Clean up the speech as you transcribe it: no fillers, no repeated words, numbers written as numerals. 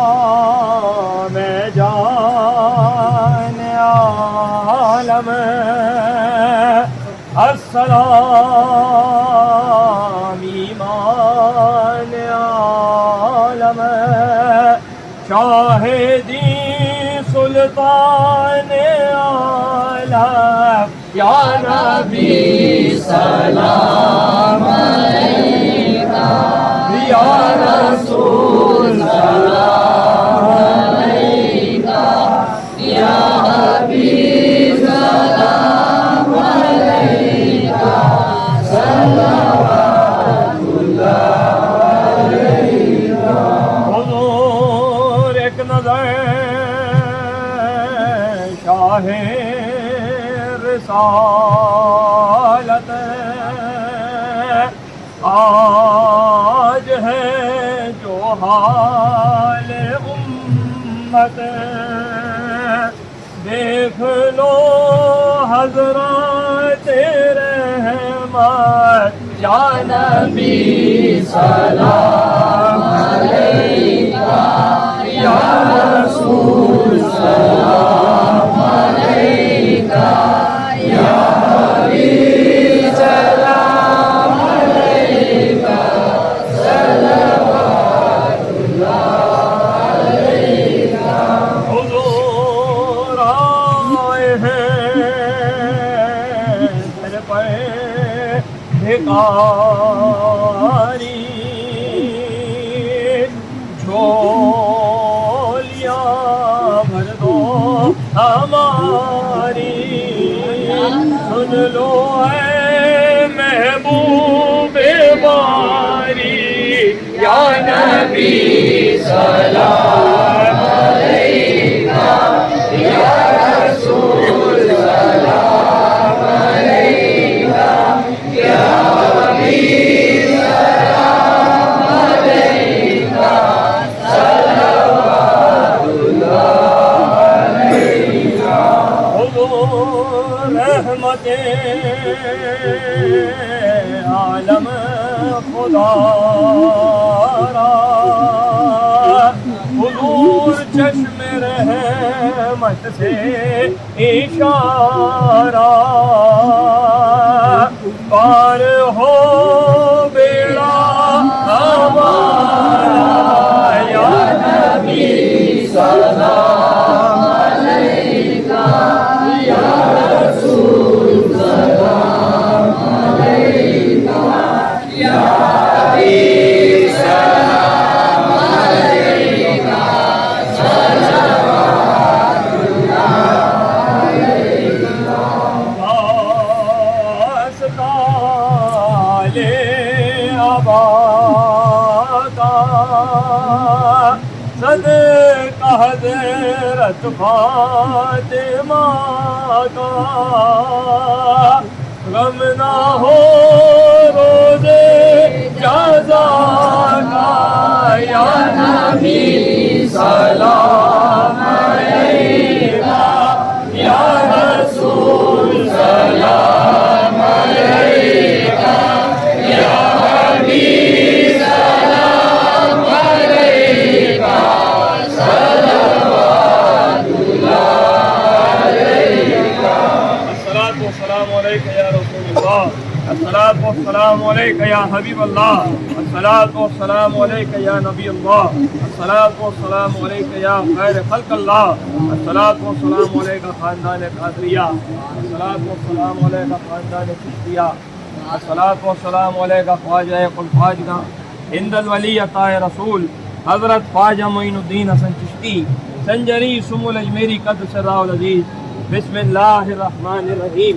السلام جان عالم السلام ایمان عالم شاہدی سلطان عالم یا نبی سلام علیکہ یا رسول سلام علیکہ یا حبیب سلام علیکہ صلوات اللہ علیکہ حضور ایک نظر شاہ رسالت آج ہے جو حال امت دیکھ لو حضرات رحمت یا نبی سلام علیکہ یا رسول سلام علیکہ یا حبیب سلام علیکہ صلوات اللہ علیکہ حضور آئے ہیں سر پر بھکاری جھولیاں بھر دو ہماری سن لو اے محبوب باری یا نبی سلام علیکہ یا رسول سلام علیکہ یا حبیب سلام علیکہ صلوات اللہ علیکہ حضور رحمت عالم خدا را حضور چشم رحمت سے اشارہ پار ہو بیڑا ہمارا یا نبی سلام علیکہ یا رسول سلام علیکہ یا حبیب سلام علیکہ صلوات اللہ علیکہ واسطہ لے عبادہ صدقہ حضرت فاطمہ کا غم نہ ہو روزے جزا کا یا نبی سلام علیکہ یا رسول سلام علیکہ یا حبیب سلام علیکہ صلوات اللہ علیکہ الصلاۃ والسلام علیکہ یا رسول اللہ الصلاۃ والسلام علیکہ یا حبیب اللہ الصلاۃ والسلام علیکہ یا نبی اللہ الصلاۃ والسلام علیکہ یا خیر خلق اللہ الصلاۃ والسلام علیکہ خاندان قادریہ الصلاۃ والسلام علیکہ خاندان چشتیہ الصلاۃ والسلام علیکہ خواجہ خواجہ ہند الولی عطا رسول حضرت خواجہ معین الدین حسن چشتی سنجری سم الاجمیری قدس سرہ العزیز بسم اللہ الرحمن الرحیم